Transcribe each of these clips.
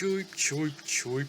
choip, choip, choip.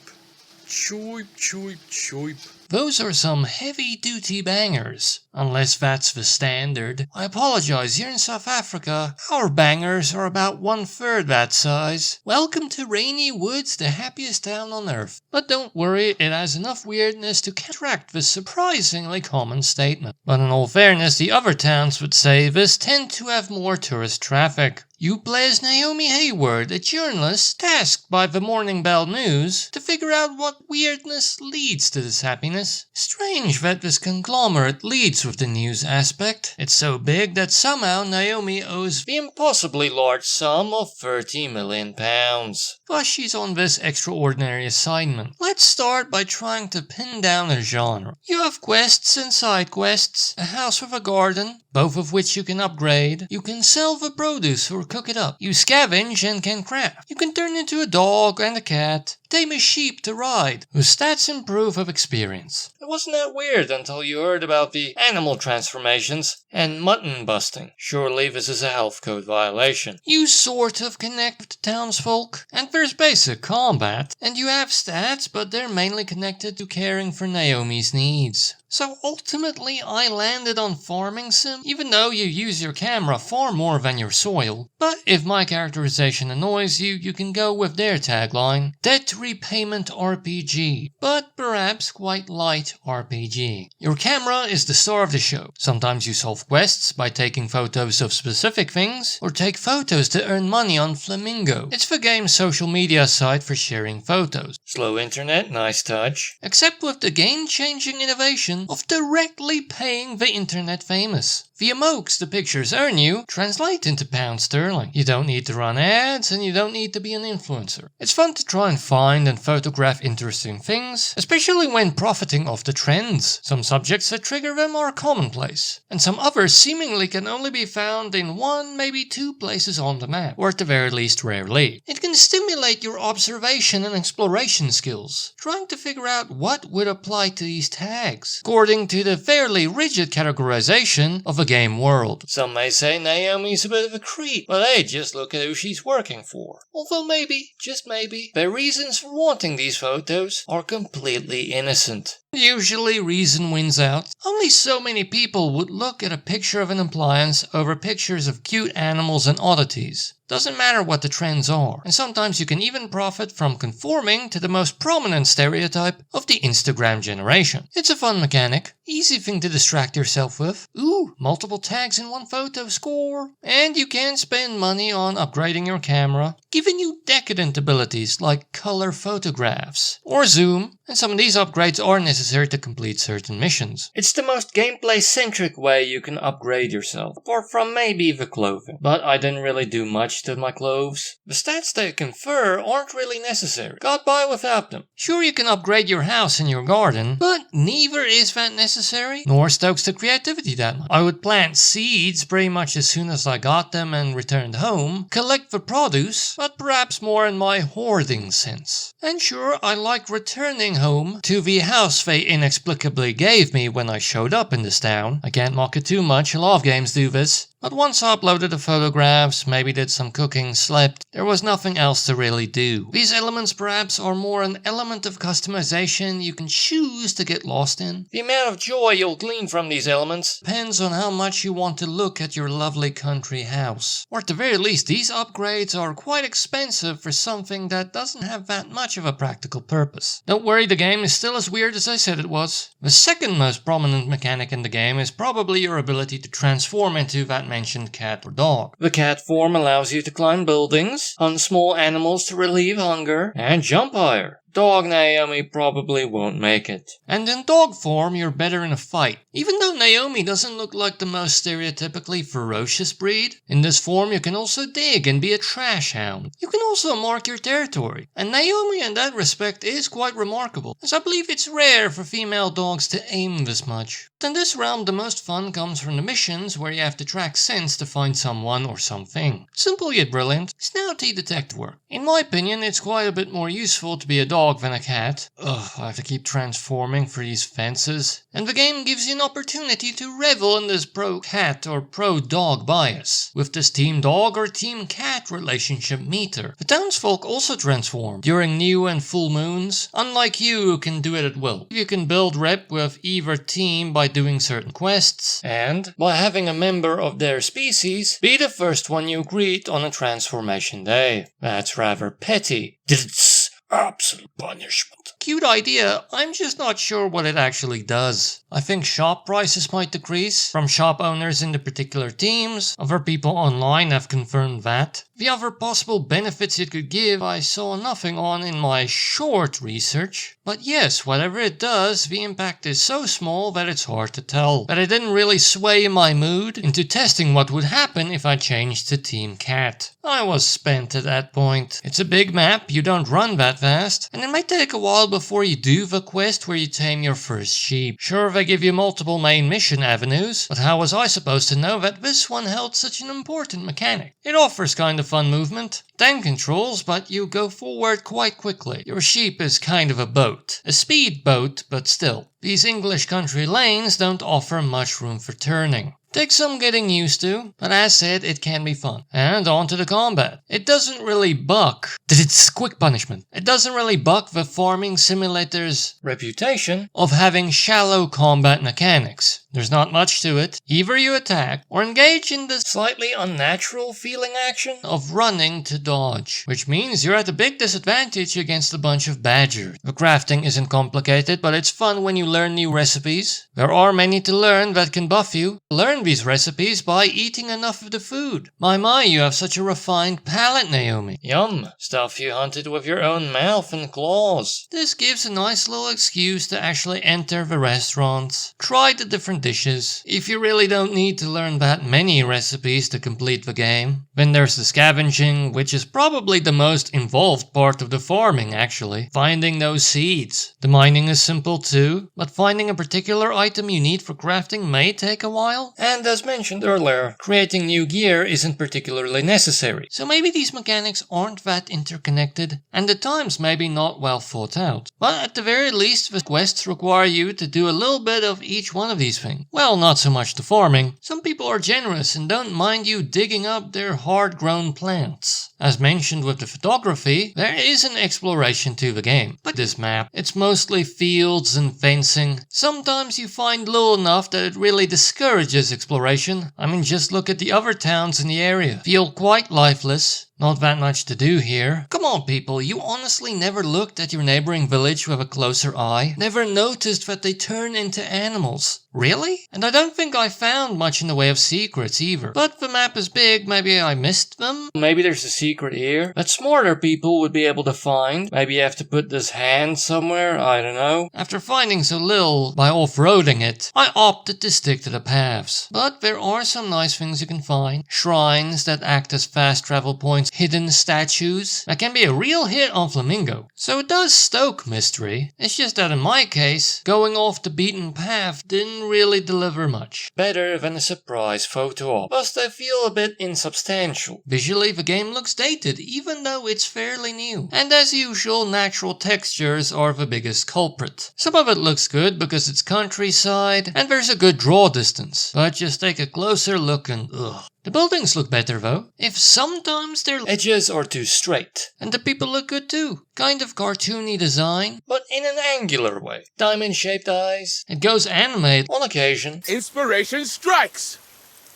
Choip, choip, choip. Those are some heavy-duty bangers. Unless that's the standard. I apologize, here in South Africa, our bangers are about 1/3 that size. Welcome to Rainy Woods, the happiest town on earth. But don't worry, it has enough weirdness to counteract this surprisingly common statement. But in all fairness, the other towns would say this tend to have more tourist traffic. You blaze Naomi Hayward, a journalist tasked by the Morning Bell News to figure out what weirdness leads to this happiness. Strange that this conglomerate leads with the news aspect. It's so big that somehow Naomi owes the impossibly large sum of £30 million. Thus she's on this extraordinary assignment. Let's start by trying to pin down a genre. You have quests and side quests, a house with a garden, both of which you can upgrade. You can sell the produce or cook it up. You scavenge and can craft. You can turn into a dog and a cat. Tame a sheep to ride, whose stats improve with experience. It wasn't that weird until you heard about the animal transformations and mutton busting. Surely this is a health code violation. You sort of connect with the townsfolk, and there's basic combat, and you have stats, but they're mainly connected to caring for Naomi's needs. So ultimately I landed on farming sim, even though you use your camera far more than your soil. But if my characterization annoys you, you can go with their tagline, Debt Repayment RPG, but perhaps quite light RPG. Your camera is the star of the show. Sometimes you solve quests by taking photos of specific things, or take photos to earn money on Flamingo. It's the game's social media site for sharing photos. Slow internet, nice touch. Except with the game-changing innovation of directly paying the internet famous. The emojis the pictures earn you translate into pound sterling. You don't need to run ads and you don't need to be an influencer. It's fun to try and find and photograph interesting things, especially when profiting off the trends. Some subjects that trigger them are commonplace, and some others seemingly can only be found in 1, maybe 2 places on the map, or at the very least rarely. It can stimulate your observation and exploration skills, trying to figure out what would apply to these tags, according to the fairly rigid categorization of a game world. Some may say Naomi's a bit of a creep, but hey, just look at who she's working for. Although maybe, just maybe, their reasons for wanting these photos are completely innocent. Usually reason wins out. Only so many people would look at a picture of an appliance over pictures of cute animals and oddities. Doesn't matter what the trends are, and sometimes you can even profit from conforming to the most prominent stereotype of the Instagram generation. It's a fun mechanic, easy thing to distract yourself with. Ooh, multiple tags in one photo, score! And you can spend money on upgrading your camera, giving you decadent abilities like color photographs or zoom, and some of these upgrades are necessary to complete certain missions. It's the most gameplay-centric way you can upgrade yourself, apart from maybe the clothing. But I didn't really do much to my clothes. The stats they confer aren't really necessary. Got by without them. Sure, you can upgrade your house and your garden, but neither is that necessary, nor stokes the creativity that much. I would plant seeds pretty much as soon as I got them and returned home, collect the produce, but perhaps more in my hoarding sense. And sure, I liked returning home to the house they inexplicably gave me when I showed up in this town. I can't mock it too much, a lot of games do this. But once I uploaded the photographs, maybe did some cooking, slept, there was nothing else to really do. These elements perhaps are more an element of customization you can choose to get lost in. The amount of joy you'll glean from these elements depends on how much you want to look at your lovely country house. Or at the very least, these upgrades are quite expensive for something that doesn't have that much of a practical purpose. Don't worry, the game is still as weird as I said it was. The second most prominent mechanic in the game is probably your ability to transform into that mentioned cat or dog. The cat form allows you to climb buildings, hunt small animals to relieve hunger, and jump higher. Dog Naomi probably won't make it. And in dog form, you're better in a fight. Even though Naomi doesn't look like the most stereotypically ferocious breed, in this form you can also dig and be a trash hound. You can also mark your territory, and Naomi in that respect is quite remarkable, as I believe it's rare for female dogs to aim this much. But in this realm, the most fun comes from the missions where you have to track scents to find someone or something. Simple yet brilliant, snouty detective work. In my opinion, it's quite a bit more useful to be a dog dog than a cat. Ugh, I have to keep transforming for these fences. And the game gives you an opportunity to revel in this pro-cat or pro-dog bias, with this team dog or team cat relationship meter. The townsfolk also transform during new and full moons, unlike you who can do it at will. You can build rep with either team by doing certain quests, and by having a member of their species be the first one you greet on a transformation day. That's rather petty. It's absolute punishment. Cute idea, I'm just not sure what it actually does. I think shop prices might decrease from shop owners in the particular teams. Other people online have confirmed that. The other possible benefits it could give I saw nothing on in my short research. But yes, whatever it does, the impact is so small that it's hard to tell. But it didn't really sway my mood into testing what would happen if I changed to Team Cat. I was spent at that point. It's a big map, you don't run that fast, and it might take a while before you do the quest where you tame your first sheep. Sure, they give you multiple main mission avenues, but how was I supposed to know that this one held such an important mechanic? It offers kind of fun movement, tank controls, but you go forward quite quickly. Your sheep is kind of a boat. A speed boat, but still. These English country lanes don't offer much room for turning. Takes some getting used to, but as said, it can be fun. And on to the combat. It doesn't really buck. It's quick punishment. It doesn't really buck the farming simulator's reputation of having shallow combat mechanics. There's not much to it. Either you attack or engage in the slightly unnatural feeling action of running to dodge, which means you're at a big disadvantage against a bunch of badgers. The crafting isn't complicated, but it's fun when you learn new recipes. There are many to learn that can buff you. Learn these recipes by eating enough of the food. My, you have such a refined palate, Naomi. Yum, stuff you hunted with your own mouth and claws. This gives a nice little excuse to actually enter the restaurants. Try the different dishes. If you really don't need to learn that many recipes to complete the game. Then there's the scavenging, which is probably the most involved part of the farming actually. Finding those seeds. The mining is simple too, but finding a particular item you need for crafting may take a while. And as mentioned earlier, creating new gear isn't particularly necessary. So maybe these mechanics aren't that interconnected, and the times maybe not well thought out. But at the very least, the quests require you to do a little bit of each one of these things. Well, not so much the farming. Some people are generous and don't mind you digging up their hard-grown plants. As mentioned with the photography, there is an exploration to the game. But this map, it's mostly fields and fencing. Sometimes you find little enough that it really discourages exploration. I mean, just look at the other towns in the area. Feel quite lifeless. Not that much to do here. Come on people, you honestly never looked at your neighboring village with a closer eye? Never noticed that they turn into animals? Really? And I don't think I found much in the way of secrets either. But the map is big, maybe I missed them? Maybe there's a secret here that smarter people would be able to find. Maybe you have to put this hand somewhere, I don't know. After finding so little by off-roading it, I opted to stick to the paths. But there are some nice things you can find. Shrines that act as fast travel points, hidden statues that can be a real hit on Flamingo. So it does stoke mystery. It's just that in my case, going off the beaten path didn't really deliver much. Better than a surprise photo op. Plus they feel a bit insubstantial. Visually the game looks dated even though it's fairly new. And as usual, natural textures are the biggest culprit. Some of it looks good because it's countryside and there's a good draw distance. But just take a closer look and ugh. The buildings look better though, if sometimes their edges are too straight. And the people look good too. Kind of cartoony design, but in an angular way. Diamond-shaped eyes. It goes anime on occasion. Inspiration strikes!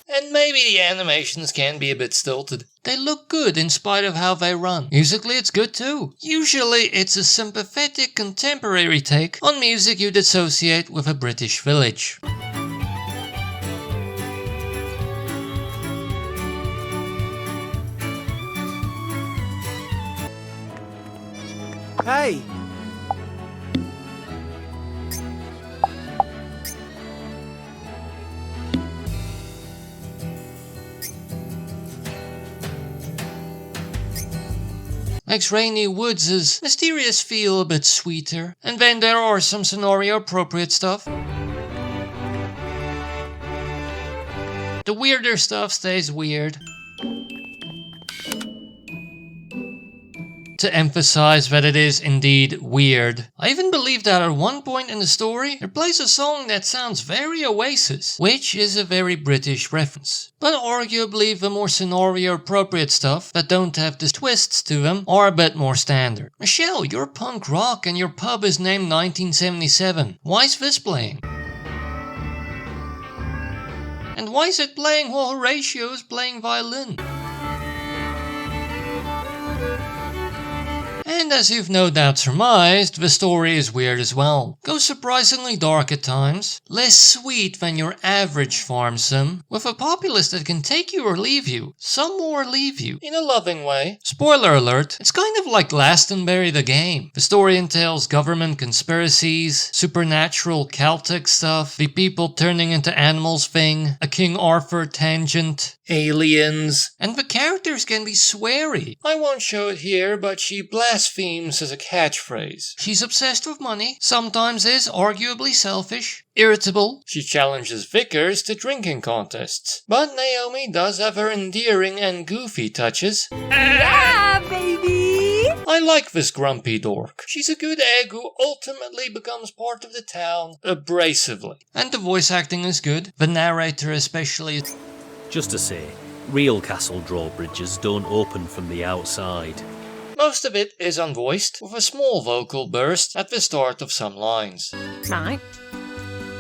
And maybe the animations can be a bit stilted. They look good in spite of how they run. Musically it's good too. Usually it's a sympathetic contemporary take on music you'd associate with a British village. Hey! Makes Rainy Woods' mysterious feel a bit sweeter. And then there are some scenario appropriate stuff. The weirder stuff stays weird. to emphasize that it is indeed weird. I even believe that at one point in the story, there plays a song that sounds very Oasis, which is a very British reference. But arguably the more scenario appropriate stuff that don't have the twists to them are a bit more standard. Michelle, you're punk rock and your pub is named 1977. Why is this playing? And why is it playing while Horatio is playing violin? And as you've no doubt surmised, the story is weird as well. Goes surprisingly dark at times, less sweet than your average farm sim, with a populace that can take you or leave you, some more leave you, in a loving way. Spoiler alert, it's kind of like Glastonbury the game. The story entails government conspiracies, supernatural Celtic stuff, the people turning into animals thing, a King Arthur tangent, aliens, and the characters can be sweary. I won't show it here, but she blasphemes as a catchphrase. She's obsessed with money, sometimes is arguably selfish, irritable. She challenges Vickers to drinking contests. But Naomi does have her endearing and goofy touches. Yeah, baby! I like this grumpy dork. She's a good egg who ultimately becomes part of the town, abrasively. And the voice acting is good. The narrator especially is... Just to say, real castle drawbridges don't open from the outside. Most of it is unvoiced, with a small vocal burst at the start of some lines. Right.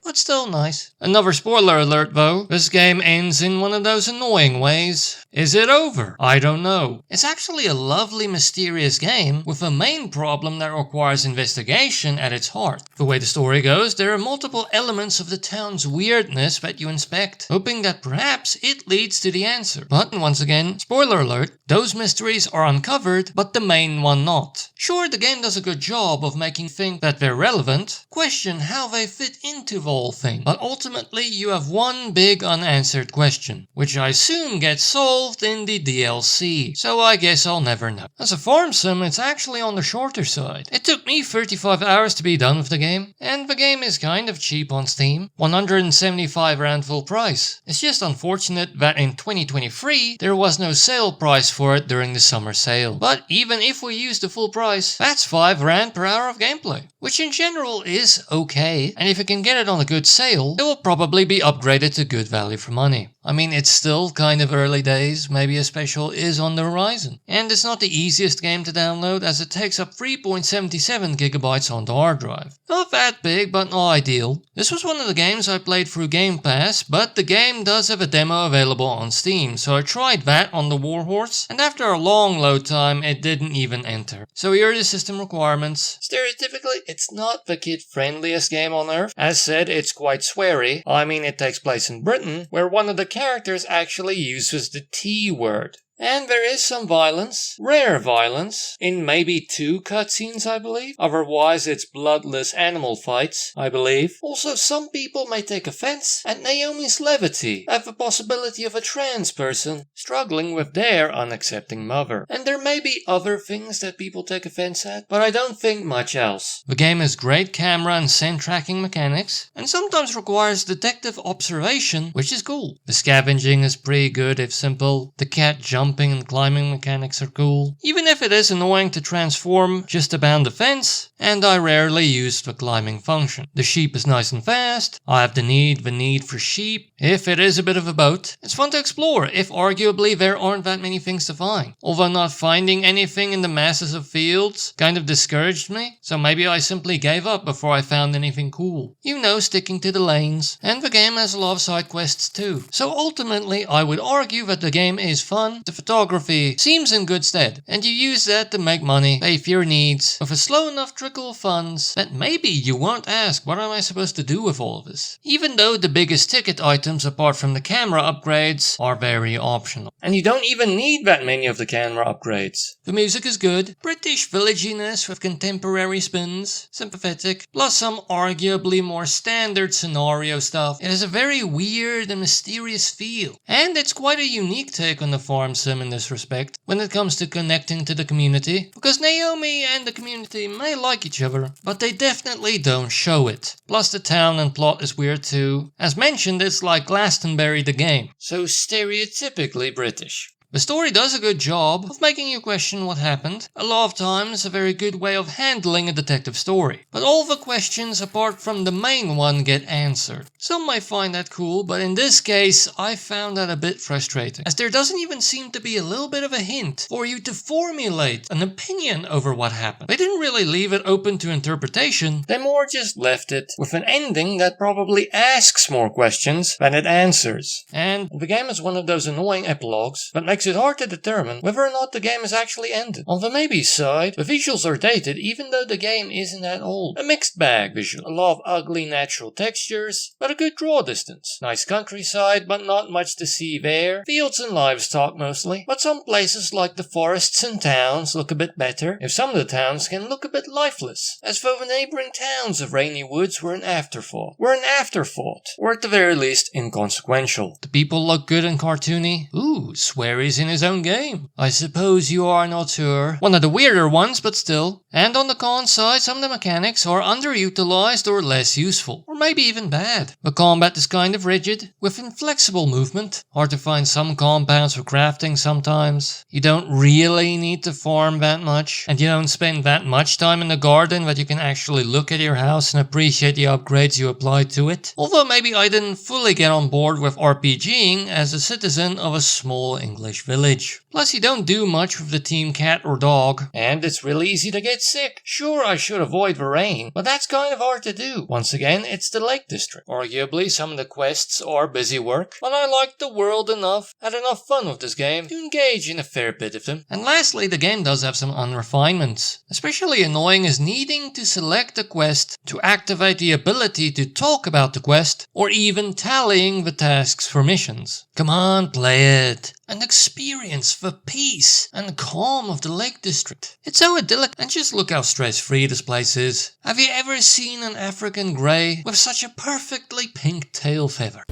But still nice. Another spoiler alert though, this game ends in one of those annoying ways. Is it over? I don't know. It's actually a lovely mysterious game with a main problem that requires investigation at its heart. The way the story goes, there are multiple elements of the town's weirdness that you inspect, hoping that perhaps it leads to the answer. But once again, spoiler alert, those mysteries are uncovered, but the main one not. Sure, the game does a good job of making you think that they're relevant, question how they fit into the whole thing, but ultimately you have one big unanswered question, which I assume gets solved in the DLC, so I guess I'll never know. As a farm sim, it's actually on the shorter side. It took me 35 hours to be done with the game, and the game is kind of cheap on Steam, 175 rand full price. It's just unfortunate that in 2023 there was no sale price for it during the summer sale. But even if we use the full price, that's 5 rand per hour of gameplay, which in general is okay, and if you can get it on a good sale, it will probably be upgraded to good value for money. I mean, it's still kind of early days, maybe a special is on the horizon. And it's not the easiest game to download as it takes up 3.77 gigabytes on the hard drive. Not that big, but not ideal. This was one of the games I played through Game Pass, but the game does have a demo available on Steam, so I tried that on the Warhorse, and after a long load time, it didn't even enter. So here are the system requirements. Stereotypically, it's not the kid-friendliest game on earth. As said, it's quite sweary. I mean, it takes place in Britain, where one of the characters actually uses the T word. And there is some violence, rare violence, in maybe 2 cutscenes I believe. Otherwise it's bloodless animal fights, I believe. Also some people may take offense at Naomi's levity, at the possibility of a trans person struggling with their unaccepting mother. And there may be other things that people take offense at, but I don't think much else. The game has great camera and scent tracking mechanics, and sometimes requires detective observation, which is cool. The scavenging is pretty good if simple. The cat jumping and climbing mechanics are cool, even if it is annoying to transform just to bound the fence, and I rarely use the climbing function. The sheep is nice and fast, I have the need for sheep, if it is a bit of a boat. It's fun to explore, if arguably there aren't that many things to find. Although not finding anything in the masses of fields kind of discouraged me, so maybe I simply gave up before I found anything cool. You know, sticking to the lanes. And the game has a lot of side quests too. So ultimately, I would argue that the game is fun, the photography seems in good stead, and you use that to make money, pay for your needs, with a slow enough trickle of funds that maybe you won't ask what am I supposed to do with all of this. Even though the biggest ticket items apart from the camera upgrades are very optional. And you don't even need that many of the camera upgrades. The music is good, British villaginess with contemporary spins, sympathetic, plus some arguably more standard scenario stuff. It has a very weird and mysterious feel, and it's quite a unique take on the farm sim in this respect when it comes to connecting to the community, because Naomi and the community may like each other, but they definitely don't show it. Plus the town and plot is weird too. As mentioned, it's like Glastonbury the game, so stereotypically British. The story does a good job of making you question what happened. A lot of times a very good way of handling a detective story. But all the questions apart from the main one get answered. Some might find that cool, but in this case I found that a bit frustrating, as there doesn't even seem to be a little bit of a hint for you to formulate an opinion over what happened. They didn't really leave it open to interpretation, they more just left it with an ending that probably asks more questions than it answers. And the game is one of those annoying epilogues that makes it hard to determine whether or not the game is actually ended. On the maybe side, the visuals are dated even though the game isn't that old. A mixed bag visual. A lot of ugly natural textures, but a good draw distance. Nice countryside, but not much to see there. Fields and livestock mostly, but some places like the forests and towns look a bit better, if some of the towns can look a bit lifeless, as though the neighbouring towns of Rainy Woods were an afterthought, or at the very least inconsequential. The people look good and cartoony. Ooh, Sweary's in his own game. I suppose you are not sure. One of the weirder ones, but still. And on the con side, some of the mechanics are underutilized or less useful, or maybe even bad. The combat is kind of rigid, with inflexible movement. Hard to find some compounds for crafting sometimes. You don't really need to farm that much, and you don't spend that much time in the garden that you can actually look at your house and appreciate the upgrades you applied to it. Although maybe I didn't fully get on board with RPGing as a citizen of a small English village. Plus you don't do much with the team cat or dog, and it's really easy to get sick. Sure, I should avoid the rain, but that's kind of hard to do. Once again, it's the Lake District. Arguably, some of the quests are busy work, but I liked the world enough, had enough fun with this game to engage in a fair bit of them. And lastly, the game does have some unrefinements. Especially annoying is needing to select a quest to activate the ability to talk about the quest, or even tallying the tasks for missions. Come on, play it, and experience the peace and calm of the Lake District. It's so idyllic, and just look how stress-free this place is. Have you ever seen an African grey with such a perfectly pink tail feather?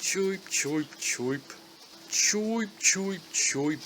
Choip, choip, choip. Choip, choip, choip.